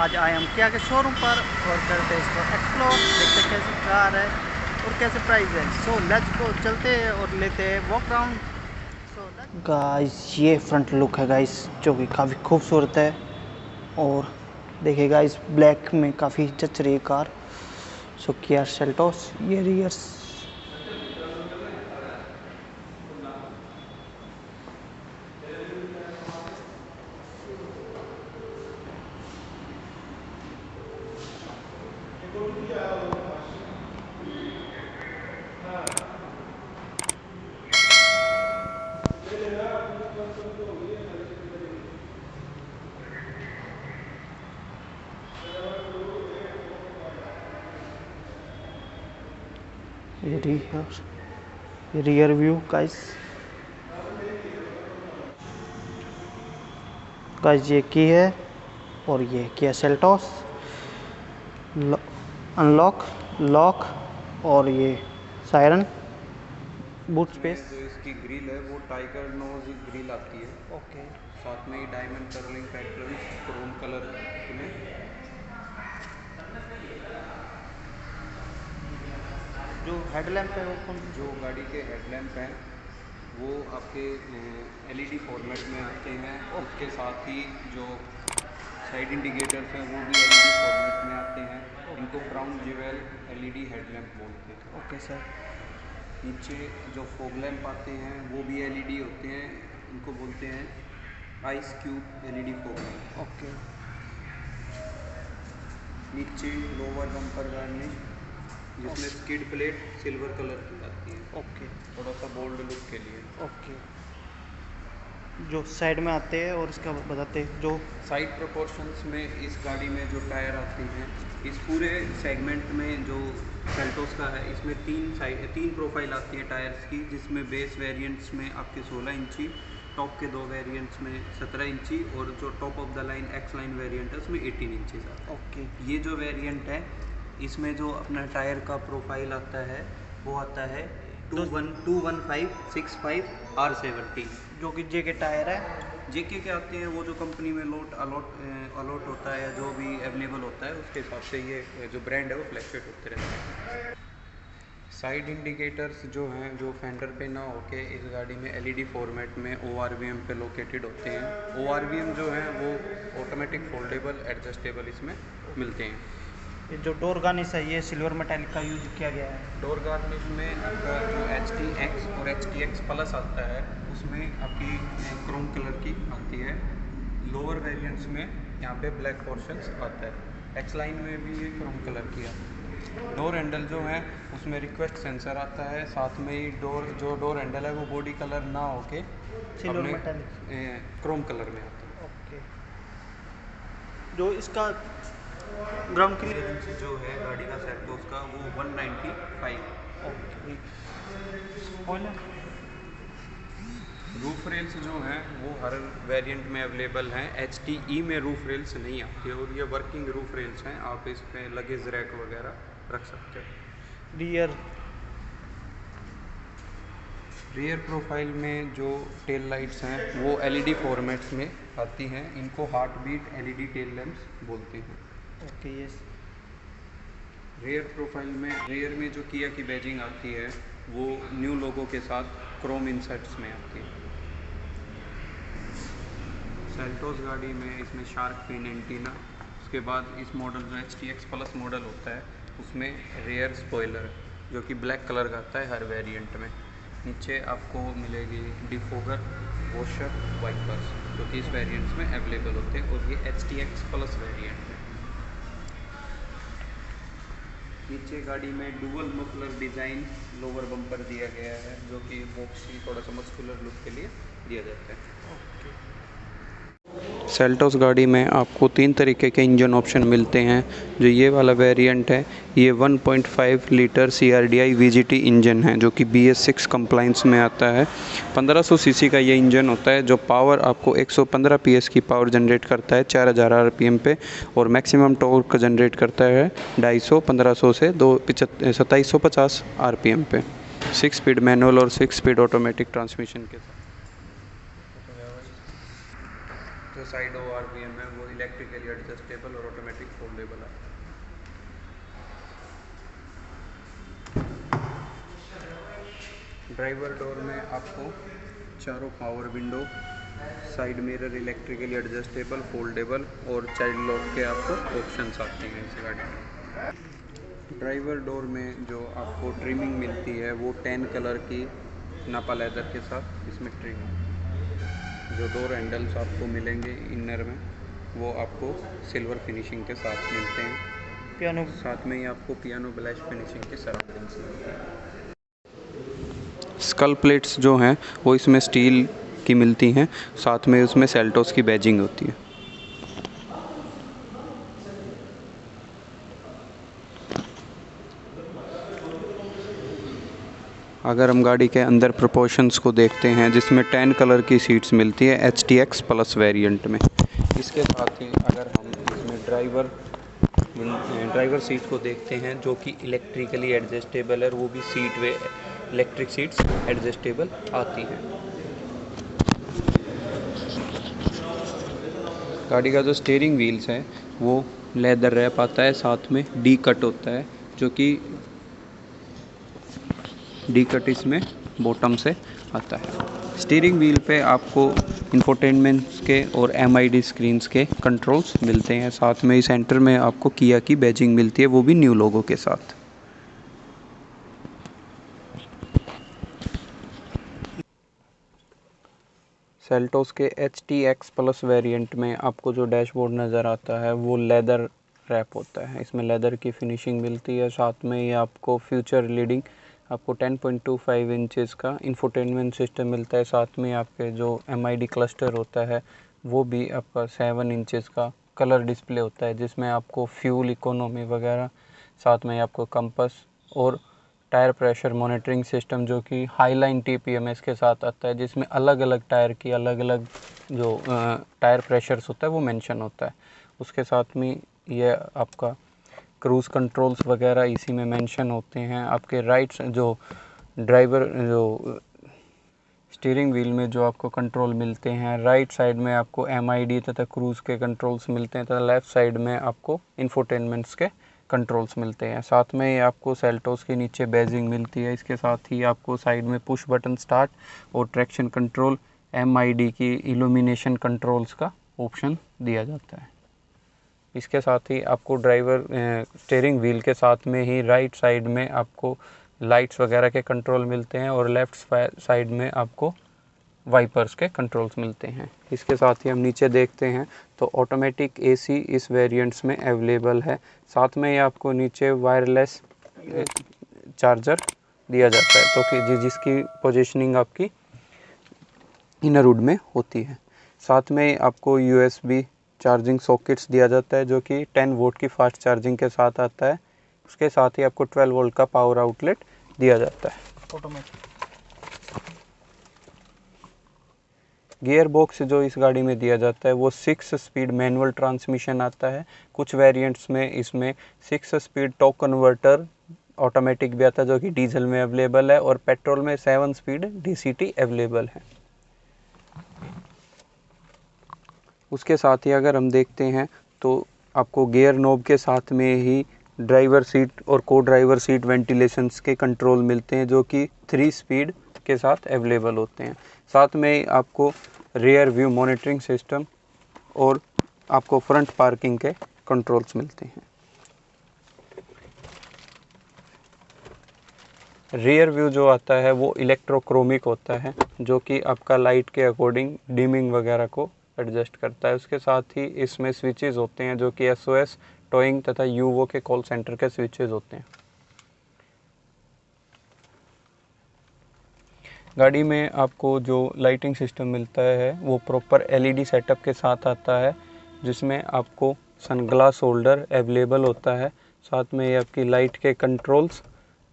आज आए हम किया के शोरूम पर और करते हैं इसको एक्सप्लोर, देखते हैं कैसी कार है और कैसे प्राइस है। सो लेट्स गो, चलते हैं और लेते हैं वॉक राउंड। सो गाइस ये फ्रंट लुक है गाइस, जो कि काफ़ी खूबसूरत है। और देखिए गाइस ब्लैक में काफ़ी जच रही है कार। सो किया सेल्टोस, ये रियर्स ये रियर व्यू गाइस। ये की है और ये किया सेल्टोस, अनलॉक, लॉक और ये सायरन, बूट स्पेस। जो इसकी ग्रिल है वो टाइगर नोज ग्रिल आती है। ओके, साथ में ही diamond curling pattern chrome colour में। जो हेडलैम्प है वो कौन सी? जो गाड़ी के हेडलैम्प हैं वो आपके एलईडी फॉर्मेट में आते हैं। उसके साथ ही जो साइड इंडिकेटर्स हैं वो भी एलईडी फॉर्मेट में आते हैं। इनको क्राउन ज्वेल एलईडी हेडलैम्प बोलते हैं। Okay sir. नीचे जो फॉग लैंप आते हैं वो भी एलईडी होते हैं। इनको बोलते हैं ice cube LED fog lamp. Okay, नीचे लोअर बम्पर गार्निश जिसमें स्किड प्लेट सिल्वर कलर की आती है, ओके, थोड़ा सा बोल्ड लुक के लिए। ओके। जो साइड में आते हैं और इसका बताते हैं जो साइड प्रोपोर्शंस में इस गाड़ी में जो टायर आते हैं, इस पूरे सेगमेंट में जो सेल्टोस का है, इसमें तीन प्रोफाइल आती है टायर्स की, जिसमें बेस वेरिएंट्स में आपके 16 इंची, टॉप के दो वेरिएंट्स में 17 इंची और जो top of the line x line variant है उसमें 18 इंची आता है। ओके, ये जो वेरिएंट है इसमें जो अपना टायर का प्रोफाइल आता है वो आता है 21565 R17, जो कि जे के टायर है। जेके के आते हैं वो जो कंपनी में अलॉट होता है, जो भी अवेलेबल होता है उसके हिसाब से ये जो ब्रांड है वो फ्लैक्चुएट होते रहते हैं। साइड इंडिकेटर्स जो हैं, जो फेंडर पे ना होके इस गाड़ी में एलईडी फॉर्मेट में ORVM पे लोकेटेड होते हैं। ORVM जो हैं वो ऑटोमेटिक फोल्डेबल एडजस्टेबल इसमें मिलते हैं। ये जो डोर गार्निश है ये सिल्वर मेटालिक का यूज किया गया है। डोर गार्निश में आपका जो HTX और HTX प्लस आता है उसमें आपकी क्रोम कलर की आती है। लोअर वेरिएंट्स में यहाँ पे ब्लैक पोर्शंस आता है। एक्स लाइन में भी ये क्रोम कलर की आता है। डोर हैंडल जो है उसमें रिक्वेस्ट सेंसर आता है। साथ में ही डोर हैंडल है वो बॉडी कलर ना होके सिल्वर अपने मेटालिक, क्रोम कलर में आता है। ओके। जो इसका ग्राउंड क्लियरेंस क्लियरेंस जो है गाड़ी का सेल्टोस का वो 195। ओके। स्पॉइलर, रूफ रेल्स जो हैं वो हर वेरिएंट में अवेलेबल हैं। HTE में रूफ रेल्स नहीं आती और ये वर्किंग रूफ रेल्स हैं। आप इस पे लगेज रैक वगैरह रख सकते हो। रियर रियर प्रोफाइल में जो टेल लाइट्स हैं वो एलईडी फॉर्मेट्स में आती हैं। इनको heart beat LED tail lamps बोलते हैं। Okay, yes. रियर में जो किया की बैजिंग आती है वो न्यू लोगो के साथ क्रोम इंसर्ट्स में आती है। सेल्टोस गाड़ी में इसमें शार्क फिन एंटीना, उसके बाद इस मॉडल जो HTX प्लस मॉडल होता है उसमें रियर स्पॉइलर जो कि ब्लैक कलर का आता है हर वेरिएंट में। नीचे आपको मिलेगी डिफोगर, वॉशर, वाइपर्स जो कि इस वेरिएंट्स में अवेलेबल होते हैं और ये HTX प्लस वेरिएंट है। नीचे गाड़ी में dual muffler design lower bumper दिया गया है जो कि बॉक्सी थोड़ा सा मस्कुलर लुक के लिए दिया जाता है। सेल्टोस गाड़ी में आपको 3 तरीके के इंजन ऑप्शन मिलते हैं। जो ये वाला वेरिएंट है ये 1.5 लीटर CRDI VGT इंजन है जो कि BS6 कंप्लाइंस में आता है। 1500 सीसी का ये इंजन होता है जो पावर आपको 115 PS की पावर जनरेट करता है 4000 RPM पे और मैक्सिमम टॉर्क जनरेट करता है 250 1500 से 2750 RPM पे। 6 स्पीड मैनुअल और 6 स्पीड ऑटोमेटिक ट्रांसमिशन के साथ। जो साइड ORVM है वो इलेक्ट्रिकली एडजस्टेबल और ऑटोमेटिक फोल्डेबल है। ड्राइवर डोर में आपको चारों power window, side mirror electrically adjustable, foldable और चाइल्ड लॉक के आपको ऑप्शंस आते हैं इस गाड़ी में। ड्राइवर डोर में जो आपको ट्रिमिंग मिलती है वो 10 कलर की नापा लेदर के साथ इसमें ट्रिमिंग। जो डोर हैंडल्स आपको मिलेंगे इनर में वो आपको सिल्वर फिनिशिंग के साथ मिलते हैं। पियानो साथ में ही आपको पियानो ब्लैश फिनिशिंग के सराउंडिंग्स मिलते हैं। स्कल प्लेट्स जो हैं वो इसमें स्टील की मिलती हैं, साथ में उसमें सेल्टोस की बैजिंग होती है। अगर हम गाड़ी के अंदर प्रोपोर्शंस को देखते हैं, जिसमें 10 कलर की सीट्स मिलती है HTX प्लस वेरिएंट में। इसके साथ ही अगर हम इसमें ड्राइवर सीट को देखते हैं जो कि इलेक्ट्रिकली एडजस्टेबल है, वो भी सीट वे इलेक्ट्रिक सीट्स एडजस्टेबल आती हैं। गाड़ी का जो स्टीयरिंग व्हील्स है वो लेदर रैप आता है, साथ में डी कट होता है, जो कि डी कट इसमें बॉटम से आता है। स्टीयरिंग व्हील पे आपको इंफोटेनमेंट के और MID स्क्रीन्स के कंट्रोल्स मिलते हैं, साथ में ही सेंटर में आपको किया की बैजिंग मिलती है, वो भी न्यू लोगो के साथ। सेल्टोस के HTX प्लस वेरिएंट में आपको जो डैशबोर्ड नज़र आता है वो लेदर रैप होता है, इसमें लेदर की फिनिशिंग मिलती है, साथ में ही आपको फ्यूचर लीडिंग आपको 10.25 इंचेस का इंफोटेनमेंट सिस्टम मिलता है, साथ में आपके जो MID क्लस्टर होता है वो भी आपका 7 इंचेस का कलर डिस्प्ले होता है, जिसमें आपको फ्यूल इकोनॉमी वगैरह, साथ में आपको कंपास और टायर प्रेशर मॉनिटरिंग सिस्टम जो कि हाईलाइन TPMS के साथ आता है, जिसमें अलग अलग टायर की अलग अलग जो टायर प्रेशर्स होता है वो मेंशन होता है। उसके साथ में ये आपका क्रूज़ कंट्रोल्स वगैरह इसी में मेंशन होते हैं। आपके राइट जो ड्राइवर जो स्टीयरिंग व्हील में जो आपको कंट्रोल मिलते हैं, राइट साइड में आपको MID तथा क्रूज़ के कंट्रोल्स मिलते हैं, तथा लेफ़्ट साइड में आपको इंफोटेनमेंट्स के कंट्रोल्स मिलते हैं। साथ में ही आपको सेल्टोस के नीचे बैजिंग मिलती है। इसके साथ ही आपको साइड में पुश बटन स्टार्ट और ट्रैक्शन कंट्रोल, MID की इल्यूमिनेशन कंट्रोल्स का ऑप्शन दिया जाता है। इसके साथ ही आपको ड्राइवर स्टीयरिंग व्हील के साथ में ही राइट साइड में आपको लाइट्स वगैरह के कंट्रोल मिलते हैं और लेफ़्ट साइड में आपको वाइपर्स के कंट्रोल्स मिलते हैं। इसके साथ ही हम नीचे देखते हैं तो ऑटोमेटिक AC इस वेरिएंट्स में अवेलेबल है। साथ में ही आपको नीचे वायरलेस चार्जर दिया जाता है, तो कि जिसकी पोजीशनिंग आपकी इनर वुड में होती है। साथ में आपको USB चार्जिंग सॉकेट्स दिया जाता है, जो कि 10 वोल्ट की फास्ट चार्जिंग के साथ आता है। उसके साथ ही आपको 12 वोल्ट का पावर आउटलेट दिया जाता है। ऑटोमेटिक गियर बॉक्स जो इस गाड़ी में दिया जाता है वो 6 स्पीड मैनुअल ट्रांसमिशन आता है। कुछ वेरिएंट्स में इसमें 6 स्पीड टॉर्क कन्वर्टर ऑटोमेटिक भी आता है, जो कि डीजल में अवेलेबल है, और पेट्रोल में 7 स्पीड DCT अवेलेबल है। उसके साथ ही अगर हम देखते हैं तो आपको गियर नोब के साथ में ही ड्राइवर सीट और को ड्राइवर सीट वेंटिलेशंस के कंट्रोल मिलते हैं, जो कि 3 स्पीड के साथ अवेलेबल होते हैं। साथ में ही आपको रियर व्यू मॉनिटरिंग सिस्टम और आपको फ्रंट पार्किंग के कंट्रोल्स मिलते हैं। रियर व्यू जो आता है वो इलेक्ट्रोक्रोमिक होता है, जो कि आपका लाइट के अकॉर्डिंग डिमिंग वगैरह को एडजस्ट करता है। उसके साथ ही इसमें स्विचेस होते हैं, जो कि SOS, टोइंग तथा यूवो के कॉल सेंटर के स्विचेस होते हैं। गाड़ी में आपको जो लाइटिंग सिस्टम मिलता है वो प्रॉपर LED सेटअप के साथ आता है, जिसमें आपको सनग्लास होल्डर अवेलेबल होता है। साथ में ये आपकी लाइट के कंट्रोल्स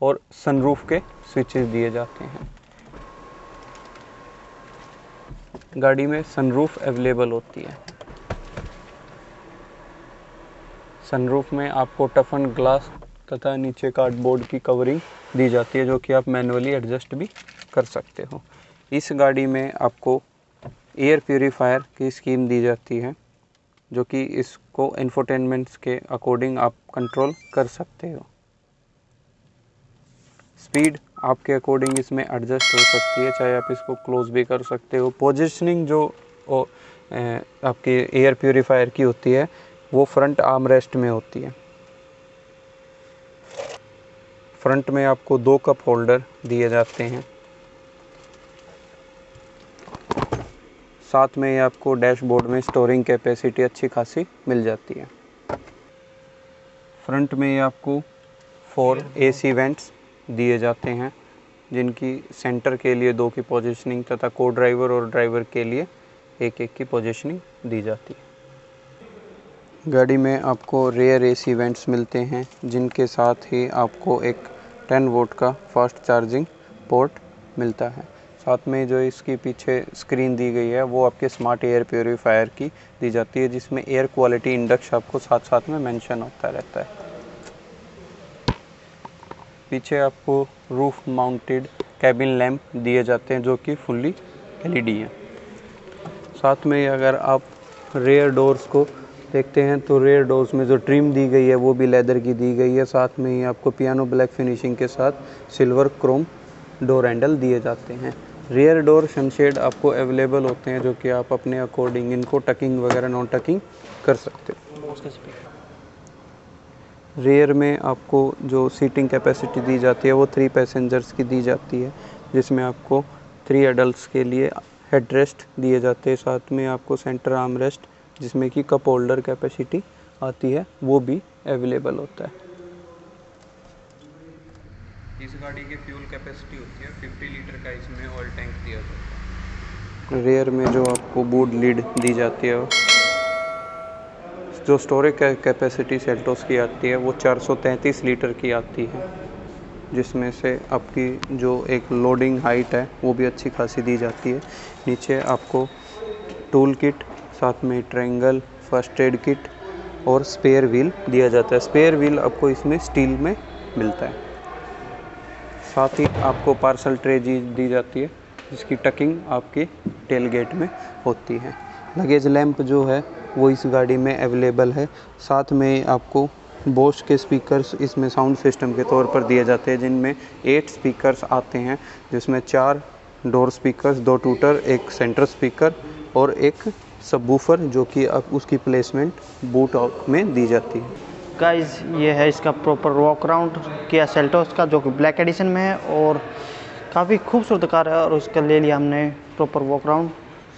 और सनरूफ के स्विचेस दिए जाते हैं। गाड़ी में सनरूफ अवेलेबल होती है। सनरूफ में आपको टफन ग्लास तथा नीचे कार्डबोर्ड की कवरिंग दी जाती है, जो कि आप मैनुअली एडजस्ट भी कर सकते हो। इस गाड़ी में आपको एयर प्यूरीफायर की स्कीम दी जाती है, जो कि इसको इंफोटेनमेंट्स के अकॉर्डिंग आप कंट्रोल कर सकते हो। स्पीड आपके अकॉर्डिंग इसमें एडजस्ट हो सकती है, चाहे आप इसको क्लोज भी कर सकते हो। पोजीशनिंग जो आपके एयर प्यूरीफायर की होती है वो फ्रंट आर्म रेस्ट में होती है। फ्रंट में आपको 2 कप होल्डर दिए जाते हैं। साथ में ही आपको डैशबोर्ड में स्टोरिंग कैपेसिटी अच्छी खासी मिल जाती है। फ्रंट में ही आपको 4 AC वेंट्स दिए जाते हैं, जिनकी सेंटर के लिए 2 की पोजीशनिंग तथा को ड्राइवर और ड्राइवर के लिए 1-1 की पोजीशनिंग दी जाती है। गाड़ी में आपको रेयर AC वेंट्स मिलते हैं, जिनके साथ ही आपको एक 10 वोल्ट का फास्ट चार्जिंग पोर्ट मिलता है। साथ में जो इसकी पीछे स्क्रीन दी गई है वो आपके स्मार्ट एयर प्योरीफायर की दी जाती है, जिसमें एयर क्वालिटी इंडेक्स आपको साथ साथ में मेंशन होता रहता है। पीछे आपको रूफ माउंटेड कैबिन लैंप दिए जाते हैं, जो कि फुल्ली LED हैं। साथ में अगर आप रेयर डोर्स को देखते हैं तो रेयर डोर्स में जो ट्रिम दी गई है वो भी लेदर की दी गई है। साथ में ही आपको पियानो ब्लैक फिनिशिंग के साथ सिल्वर क्रोम डोर हैंडल दिए जाते हैं। रेयर डोर सनशेड आपको अवेलेबल होते हैं, जो कि आप अपने अकॉर्डिंग इनको टकिंग वगैरह नॉन टकिंग कर सकते हो। रेयर में आपको जो सीटिंग कैपेसिटी दी जाती है वो 3 पैसेंजर्स की दी जाती है, जिसमें आपको 3 एडल्ट्स के लिए हेडरेस्ट दिए जाते हैं। साथ में आपको सेंटर आर्म रेस्ट, जिसमें कि कप होल्डर कैपेसिटी आती है, वो भी अवेलेबल होता है। इस गाड़ी की फ्यूल कैपेसिटी होती है 50 लीटर का, इसमें ऑयल टैंक दिया जाता है। रेयर में जो आपको बूट लीड दी जाती है, जो स्टोरेज कैपेसिटी सेल्टोस की आती है वो 433 लीटर की आती है, जिसमें से आपकी जो एक लोडिंग हाइट है वो भी अच्छी खासी दी जाती है। नीचे आपको टूल किट, साथ में ट्रायंगल, फर्स्ट एड किट और स्पेयर व्हील दिया जाता है। स्पेयर व्हील आपको इसमें स्टील में मिलता है। साथ ही आपको पार्सल ट्रे दी जाती है, जिसकी टकिंग आपके टेल गेट में होती है। लगेज लैंप जो है वो इस गाड़ी में अवेलेबल है। साथ में आपको बोश के स्पीकर्स इसमें साउंड सिस्टम के तौर पर दिए जाते हैं, जिनमें 8 स्पीकर्स आते हैं, जिसमें 4 डोर स्पीकर्स, 2 टूटर, 1 सेंटर स्पीकर और 1 सबवूफर, जो कि अब उसकी प्लेसमेंट बूट में दी जाती है। गाइस ये है इसका proper walk round Kia Seltos का, जो कि ब्लैक एडिशन में है और काफ़ी खूबसूरत कार है, और उसका ले लिया हमने प्रॉपर वॉक राउंड।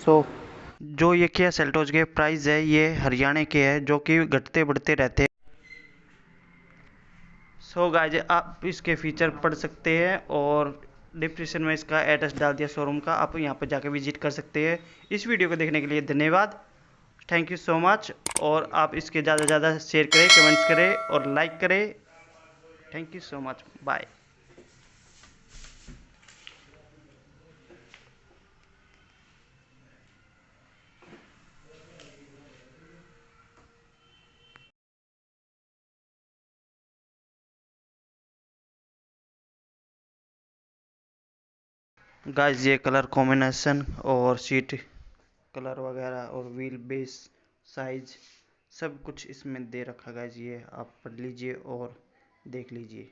सो जो ये किया सेल्टोस के प्राइस है ये हरियाणा के है, जो कि घटते बढ़ते रहते हैं। सो गाइस आप इसके फीचर पढ़ सकते हैं, और डिस्क्रिप्शन में इसका एड्रेस डाल दिया शोरूम का, आप यहाँ पर जाकर विजिट कर सकते हैं। इस वीडियो को देखने के लिए धन्यवाद, थैंक यू सो मच। और आप इसके ज़्यादा से ज़्यादा शेयर करें, कमेंट्स करें और लाइक करें। Thank you so much, bye. Guys ये कलर कॉम्बिनेशन और सीट कलर वगैरह और व्हील बेस साइज सब कुछ इसमें दे रखा गाइस, ये आप पढ़ लीजिए और देख लीजिए।